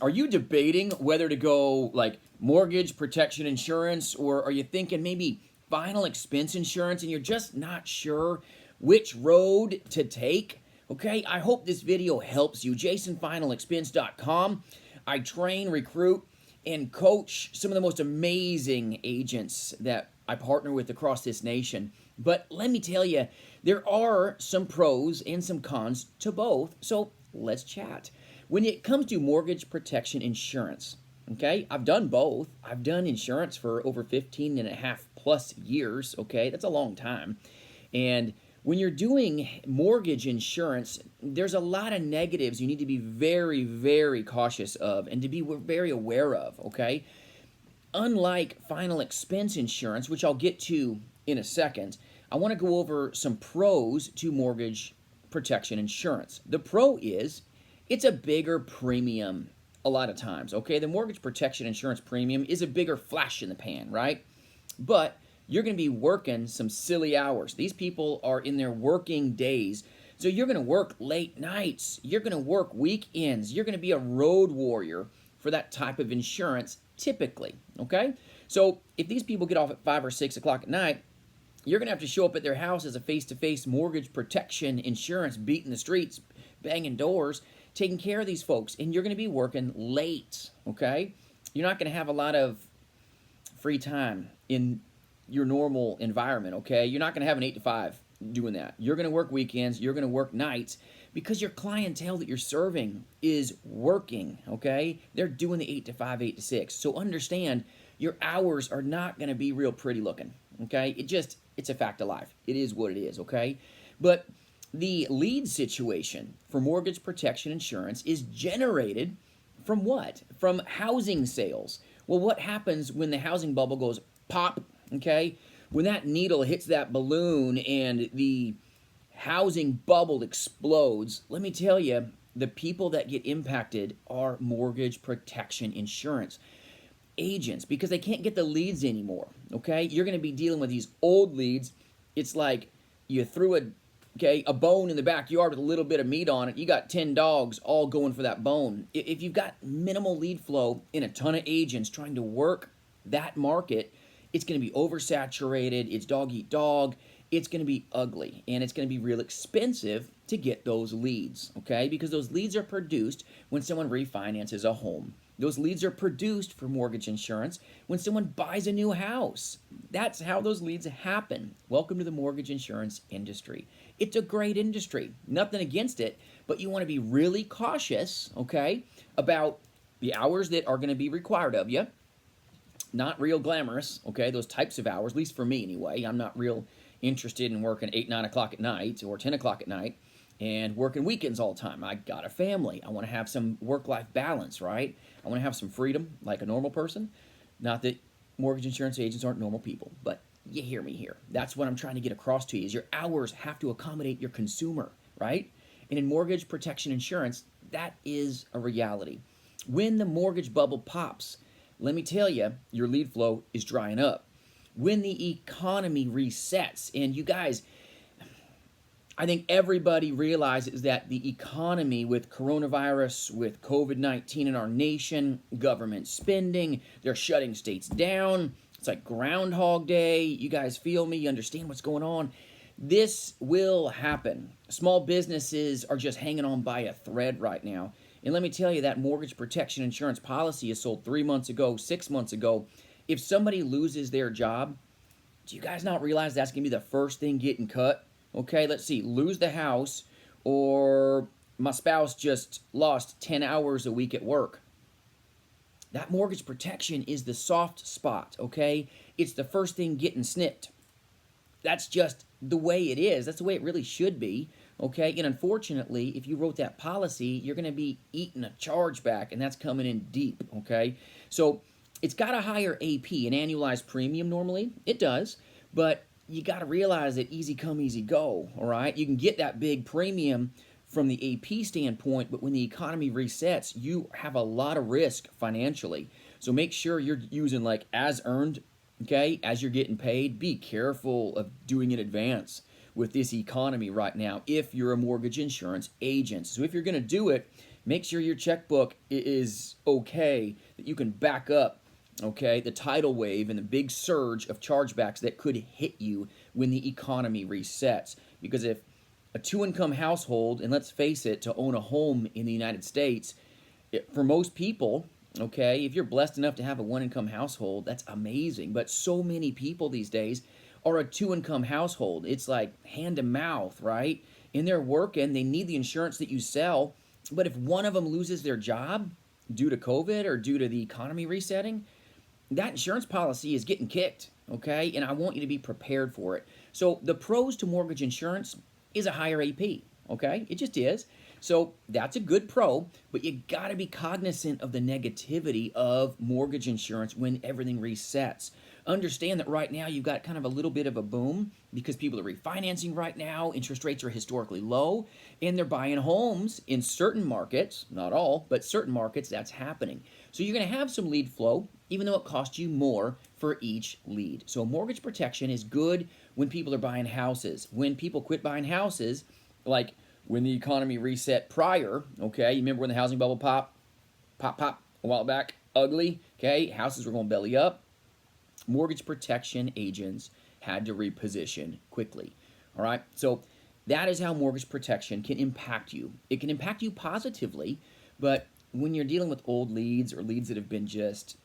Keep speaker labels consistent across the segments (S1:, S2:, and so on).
S1: Are you debating whether to go like mortgage protection insurance, or are you thinking maybe final expense insurance and you're just not sure which road to take? Okay, I hope this video helps you. JasonFinalExpense.com. I train, recruit, and coach some of the most amazing agents that I partner with across this nation. But let me tell you, there are some pros and some cons to both, so let's chat. When it comes to mortgage protection insurance, okay, I've done both. I've done insurance for over 15 and a half plus years, okay? That's a long time. And when you're doing mortgage insurance, there's a lot of negatives you need to be very, very cautious of and to be very aware of, okay? Unlike final expense insurance, which I'll get to in a second, I want to go over some pros to mortgage protection insurance. The pro is it's a bigger premium a lot of times, okay? The mortgage protection insurance premium is a bigger flash in the pan, right? But you're going to be working some silly hours. These people are in their working days. So you're going to work late nights. You're going to work weekends. You're going to be a road warrior for that type of insurance typically, okay? So if these people get off at 5 or 6 o'clock at night, you're going to have to show up at their house as a face-to-face mortgage protection insurance, beating the streets, banging doors, taking care of these folks, and you're going to be working late, okay? You're not going to have a lot of free time in your normal environment, okay? You're not going to have an 8 to 5 doing that. You're going to work weekends, you're going to work nights because your clientele that you're serving is working, okay? They're doing the 8 to 5, 8 to 6. So understand your hours are not going to be real pretty looking, okay? It's a fact of life. It is what it is, okay? But the lead situation for mortgage protection insurance is generated from what? From housing sales. Well, what happens when the housing bubble goes pop, okay? When that needle hits that balloon and the housing bubble explodes, let me tell you, the people that get impacted are mortgage protection insurance agents because they can't get the leads anymore, okay? You're going to be dealing with these old leads. It's like you threw a bone in the backyard with a little bit of meat on it. You got 10 dogs all going for that bone. If you've got minimal lead flow and a ton of agents trying to work that market, it's going to be oversaturated. It's dog eat dog. It's going to be ugly, and it's going to be real expensive to get those leads, okay? Because those leads are produced when someone refinances a home. Those leads are produced for mortgage insurance when someone buys a new house. That's how those leads happen. Welcome to the mortgage insurance industry. It's a great industry. Nothing against it, but you want to be really cautious, okay, about the hours that are going to be required of you. Not real glamorous, okay, those types of hours, at least for me anyway. I'm not real interested in working 8, 9 o'clock at night or 10 o'clock at night and working weekends all the time. I got a family. I want to have some work-life balance, right? I want to have some freedom like a normal person. Not that mortgage insurance agents aren't normal people, but you hear me here. That's what I'm trying to get across to you is your hours have to accommodate your consumer, right? And in mortgage protection insurance, that is a reality. When the mortgage bubble pops, let me tell you, your lead flow is drying up. When the economy resets, and you guys, I think everybody realizes that the economy with coronavirus, with COVID-19 in our nation, government spending, they're shutting states down. It's like Groundhog Day. You guys feel me? You understand what's going on? This will happen. Small businesses are just hanging on by a thread right now. And let me tell you, that mortgage protection insurance policy is sold 3 months ago, 6 months ago. If somebody loses their job, do you guys not realize that's going to be the first thing getting cut? Okay, let's see, lose the house, or my spouse just lost 10 hours a week at work. That mortgage protection is the soft spot, okay? It's the first thing getting snipped. That's just the way it is. That's the way it really should be, okay? And unfortunately, if you wrote that policy, you're going to be eating a chargeback, and that's coming in deep, okay? So it's got a higher AP, an annualized premium normally. It does, but you got to realize that easy come, easy go, all right? You can get that big premium from the AP standpoint, but when the economy resets, you have a lot of risk financially. So make sure you're using like as earned, okay, as you're getting paid. Be careful of doing in advance with this economy right now if you're a mortgage insurance agent. So if you're going to do it, Make sure your checkbook is okay, that you can back up, okay, the tidal wave and the big surge of chargebacks that could hit you when the economy resets. Because if a two-income household, and let's face it, to own a home in the United States, for most people, okay, if you're blessed enough to have a one-income household, that's amazing. But so many people these days are a two-income household. It's like hand to mouth, right? And they're working, they need the insurance that you sell. But if one of them loses their job due to COVID or due to the economy resetting, that insurance policy is getting kicked, okay? And I want you to be prepared for it. So the pros to mortgage insurance is a higher AP, okay? It just is. So that's a good pro, but you gotta be cognizant of the negativity of mortgage insurance when everything resets. Understand that right now you've got kind of a little bit of a boom because people are refinancing right now, interest rates are historically low, and they're buying homes in certain markets, not all, but certain markets, that's happening. So you're gonna have some lead flow, even though it costs you more for each lead. So mortgage protection is good when people are buying houses. When people quit buying houses, like when the economy reset prior, okay, you remember when the housing bubble pop a while back, ugly, okay, houses were going belly up. Mortgage protection agents had to reposition quickly, all right? So that is how mortgage protection can impact you. It can impact you positively, but when you're dealing with old leads or leads that have been just,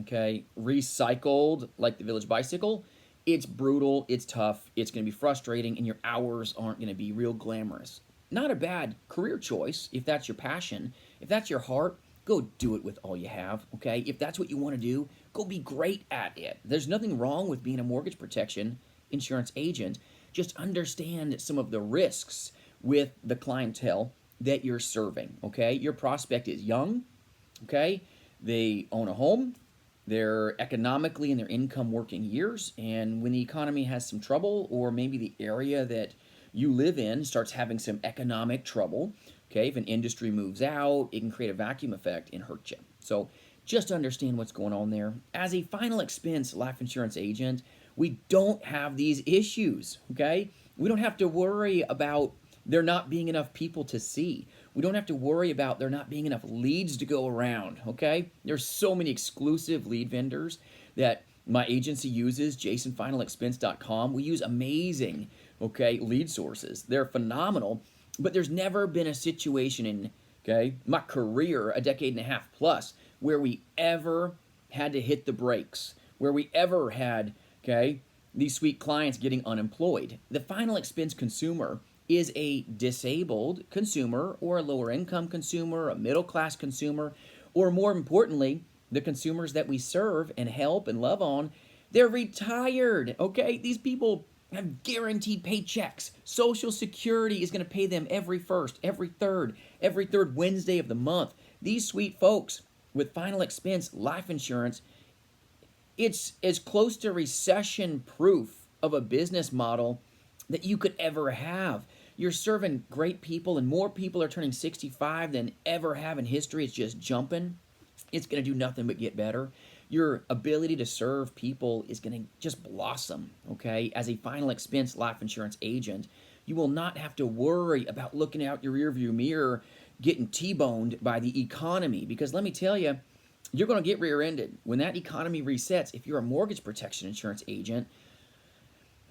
S1: okay, recycled like the Village Bicycle, it's brutal, it's tough, it's going to be frustrating, and your hours aren't going to be real glamorous. Not a bad career choice if that's your passion. If that's your heart, go do it with all you have, okay? If that's what you want to do, go be great at it. There's nothing wrong with being a mortgage protection insurance agent. Just understand some of the risks with the clientele that you're serving, okay? Your prospect is young, okay? They own a home. They're economically in their income working years, and when the economy has some trouble, or maybe the area that you live in starts having some economic trouble, okay, if an industry moves out, it can create a vacuum effect and hurt you. So just understand what's going on there. As a final expense life insurance agent, we don't have these issues, okay? We don't have to worry about there not being enough people to see. We don't have to worry about there not being enough leads to go around, okay? There's so many exclusive lead vendors that my agency uses, jasonfinalexpense.com. We use amazing, okay, lead sources. They're phenomenal, but there's never been a situation in, okay, my career, a decade and a half plus, where we ever had to hit the brakes, where we ever had, okay, these sweet clients getting unemployed. The final expense consumer is a disabled consumer or a lower income consumer, a middle class consumer, or more importantly, the consumers that we serve and help and love on, they're retired, okay? These people have guaranteed paychecks. Social Security is going to pay them every first, every third Wednesday of the month. These sweet folks with final expense life insurance, it's as close to recession proof of a business model that you could ever have. You're serving great people, and more people are turning 65 than ever have in history. It's just jumping. It's going to do nothing but get better. Your ability to serve people is going to just blossom, okay? As a final expense life insurance agent, you will not have to worry about looking out your rearview mirror getting T-boned by the economy, because let me tell you, you're going to get rear-ended. When that economy resets, if you're a mortgage protection insurance agent,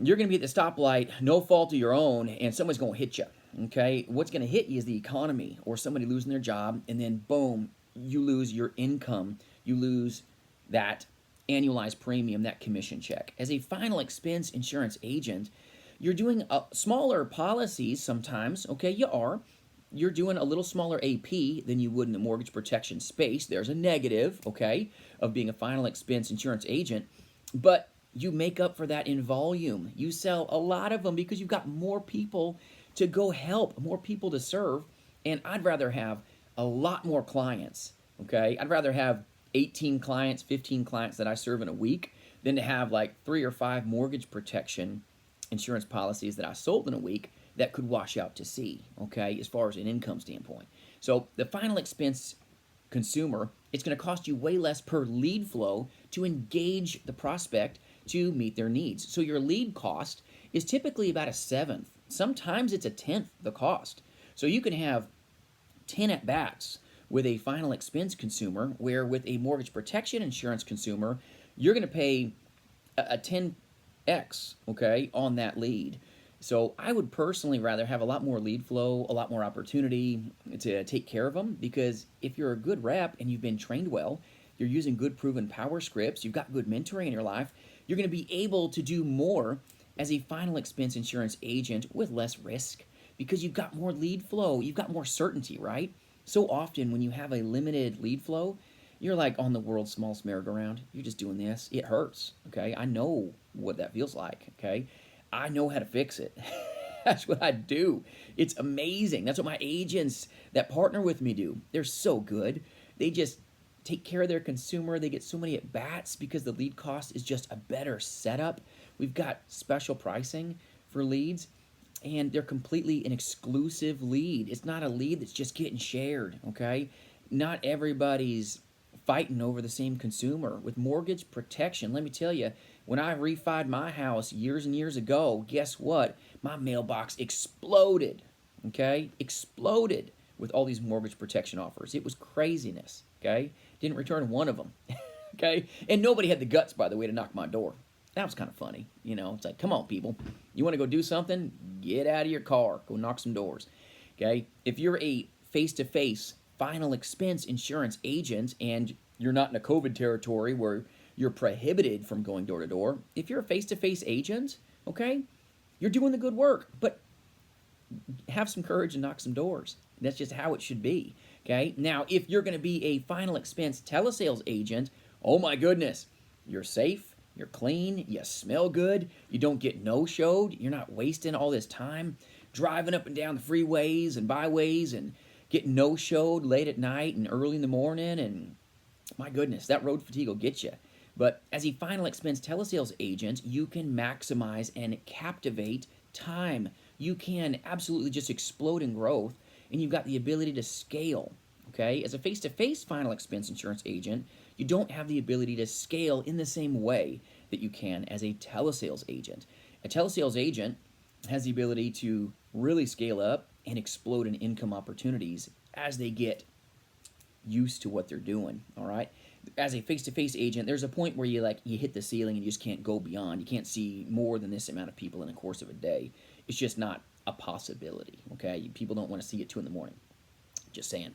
S1: you're going to be at the stoplight, no fault of your own, and someone's going to hit you, okay? What's going to hit you is the economy or somebody losing their job, and then boom, you lose your income. You lose that annualized premium, that commission check. As a final expense insurance agent, you're doing smaller policies sometimes, okay? You're doing a little smaller AP than you would in the mortgage protection space. There's a negative, okay, of being a final expense insurance agent, but you make up for that in volume. You sell a lot of them because you've got more people to go help, more people to serve, and I'd rather have a lot more clients, okay? I'd rather have 18 clients, 15 clients that I serve in a week than to have like 3 or 5 mortgage protection insurance policies that I sold in a week that could wash out to sea, okay, as far as an income standpoint. So the final expense consumer, it's going to cost you way less per lead flow to engage the prospect to meet their needs. So your lead cost is typically about 1/7. Sometimes it's 1/10 the cost. So you can have 10 at bats with a final expense consumer, where with a mortgage protection insurance consumer, you're going to pay a 10x, okay, on that lead. So I would personally rather have a lot more lead flow, a lot more opportunity to take care of them, because if you're a good rep and you've been trained well, you're using good proven power scripts, you've got good mentoring in your life, you're going to be able to do more as a final expense insurance agent with less risk, because you've got more lead flow, you've got more certainty, right? So often when you have a limited lead flow, you're like on the world's smallest merry-go-round. You're just doing this. It hurts, okay? I know what that feels like, okay? I know how to fix it. That's what I do. It's amazing. That's what my agents that partner with me do. They're so good. They just take care of their consumer. They get so many at bats because the lead cost is just a better setup. We've got special pricing for leads, and they're completely an exclusive lead. It's not a lead that's just getting shared, okay? Not everybody's fighting over the same consumer. With mortgage protection, let me tell you, when I refied my house years and years ago, guess what? My mailbox exploded, okay? Exploded with all these mortgage protection offers. It was craziness, okay? Didn't return one of them, okay? And nobody had the guts, by the way, to knock my door. That was kind of funny, you know? It's like, come on, people. You want to go do something? Get out of your car. Go knock some doors, okay? If you're a face-to-face final expense insurance agent and you're not in a COVID territory where you're prohibited from going door to door, if you're a face-to-face agent, okay, you're doing the good work, but have some courage and knock some doors. That's just how it should be, okay? Now, if you're going to be a final expense telesales agent, oh my goodness, you're safe, you're clean, you smell good, you don't get no-showed, you're not wasting all this time driving up and down the freeways and byways and getting no-showed late at night and early in the morning, and my goodness, that road fatigue will get you. But as a final expense telesales agent, you can maximize and captivate time. You can absolutely just explode in growth, and you've got the ability to scale, okay? As a face-to-face final expense insurance agent, you don't have the ability to scale in the same way that you can as a telesales agent. A telesales agent has the ability to really scale up and explode in income opportunities as they get used to what they're doing, all right? As a face-to-face agent, there's a point where you hit the ceiling and you just can't go beyond. You can't see more than this amount of people in the course of a day. It's just not a possibility, okay? People don't want to see at 2 in the morning. Just saying.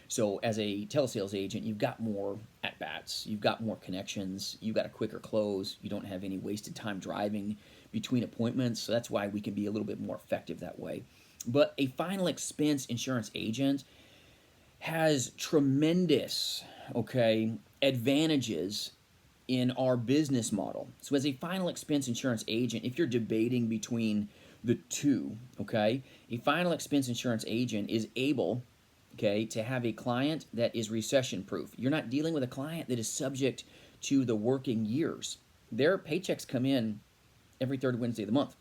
S1: So as a telesales agent, you've got more at-bats, you've got more connections, you've got a quicker close, you don't have any wasted time driving between appointments, so that's why we can be a little bit more effective that way. But a final expense insurance agent has tremendous, okay, advantages in our business model. So as a final expense insurance agent, if you're debating between the two, okay, a final expense insurance agent is able, okay, to have a client that is recession proof. You're not dealing with a client that is subject to the working years. Their paychecks come in every third Wednesday of the month,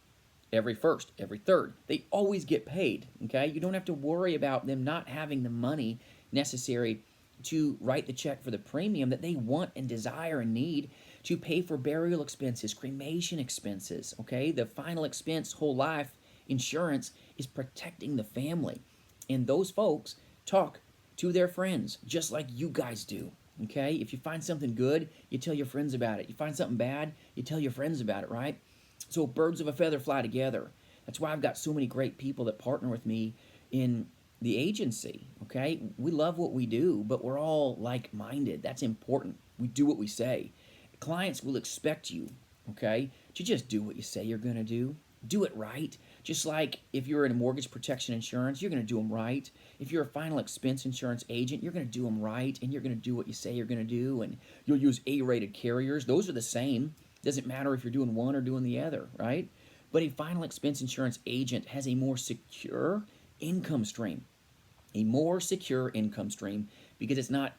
S1: every first, every third. They always get paid, okay? You don't have to worry about them not having the money necessary to write the check for the premium that they want and desire and need to pay for burial expenses, cremation expenses, okay? The final expense whole life insurance is protecting the family. And those folks talk to their friends just like you guys do, okay? If you find something good, you tell your friends about it. You find something bad, you tell your friends about it, right? So birds of a feather fly together. That's why I've got so many great people that partner with me in the agency, okay? We love what we do, but we're all like-minded. That's important. We do what we say. Clients will expect you, okay, to just do what you say you're going to do. Do it right. Just like if you're in a mortgage protection insurance, you're going to do them right. If you're a final expense insurance agent, you're going to do them right, and you're going to do what you say you're going to do, and you'll use A-rated carriers. Those are the same. Doesn't matter if you're doing one or doing the other, right? But a final expense insurance agent has a more secure income stream. A more secure income stream because it's not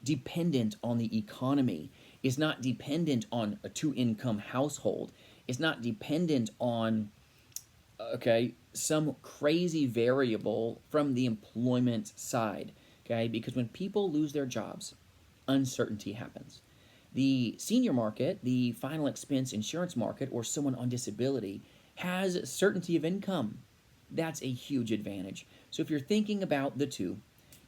S1: dependent on the economy. It's not dependent on a 2-income household. It's not dependent on, okay, some crazy variable from the employment side, okay? Because when people lose their jobs, uncertainty happens. The senior market, the final expense insurance market, or someone on disability has certainty of income. That's a huge advantage. So if you're thinking about the two,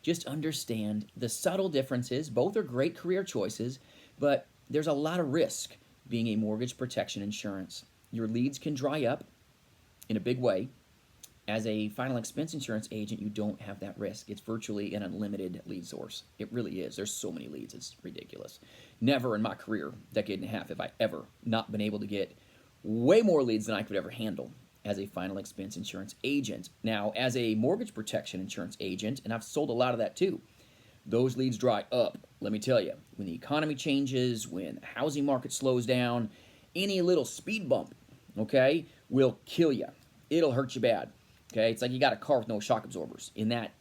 S1: just understand the subtle differences. Both are great career choices, but there's a lot of risk being a mortgage protection insurance. Your leads can dry up in a big way. As a final expense insurance agent, you don't have that risk. It's virtually an unlimited lead source. It really is. There's so many leads, it's ridiculous. Never in my career, decade and a half, have I ever not been able to get way more leads than I could ever handle as a final expense insurance agent. Now, as a mortgage protection insurance agent, and I've sold a lot of that too, those leads dry up. Let me tell you, when the economy changes, when the housing market slows down, any little speed bump, okay, will kill you. It'll hurt you bad. Okay, it's like you got a car with no shock absorbers in that,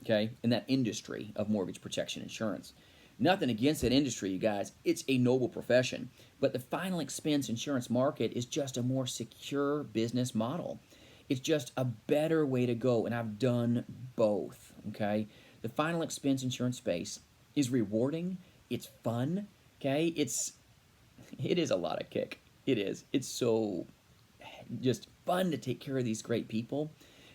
S1: okay, in that industry of mortgage protection insurance. Nothing against that industry, you guys. It's a noble profession. But the final expense insurance market is just a more secure business model. It's just a better way to go, and I've done both, okay? The final expense insurance space is rewarding. It's fun, okay? It is a lot of kick. It is. It's so just fun to take care of these great people.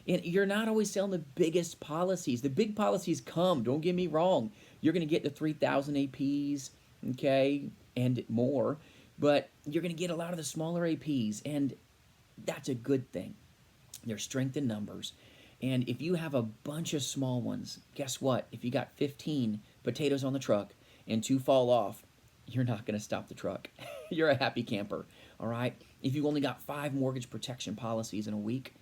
S1: And you're not always selling the biggest policies. The big policies come, don't get me wrong. You're going to get the 3,000 APs, okay, and more. But you're going to get a lot of the smaller APs, and that's a good thing. There's strength in numbers. And if you have a bunch of small ones, guess what? If you got 15 potatoes on the truck and 2 fall off, you're not going to stop the truck. You're a happy camper, all right? If you've only got 5 mortgage protection policies in a week,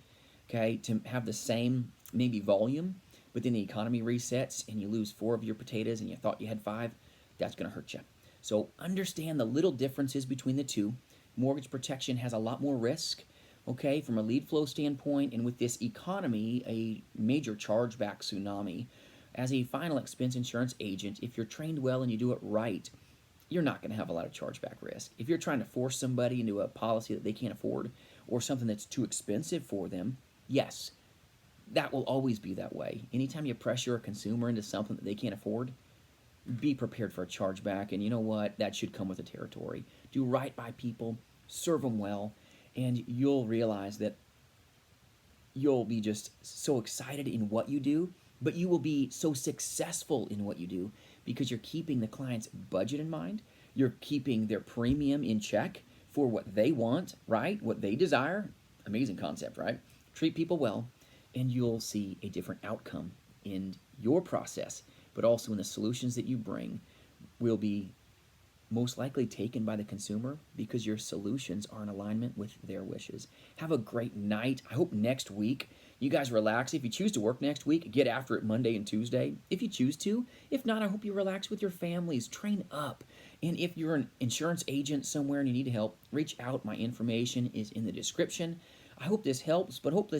S1: okay, to have the same maybe volume, but then the economy resets and you lose 4 of your potatoes and you thought you had 5, that's going to hurt you. So understand the little differences between the two. Mortgage protection has a lot more risk, okay, from a lead flow standpoint, and with this economy, a major chargeback tsunami. As a final expense insurance agent, if you're trained well and you do it right, you're not going to have a lot of chargeback risk. If you're trying to force somebody into a policy that they can't afford or something that's too expensive for them, yes, that will always be that way. Anytime you pressure a consumer into something that they can't afford, be prepared for a chargeback. And you know what? That should come with the territory. Do right by people, serve them well, and you'll realize that you'll be just so excited in what you do, but you will be so successful in what you do because you're keeping the client's budget in mind. You're keeping their premium in check for what they want, right? What they desire. Amazing concept, right? Treat people well, and you'll see a different outcome in your process, but also in the solutions that you bring will be most likely taken by the consumer because your solutions are in alignment with their wishes. Have a great night. I hope next week you guys relax. If you choose to work next week, get after it Monday and Tuesday if you choose to. If not, I hope you relax with your families. Train up. And if you're an insurance agent somewhere and you need help, reach out. My information is in the description. I hope this helps, but hope this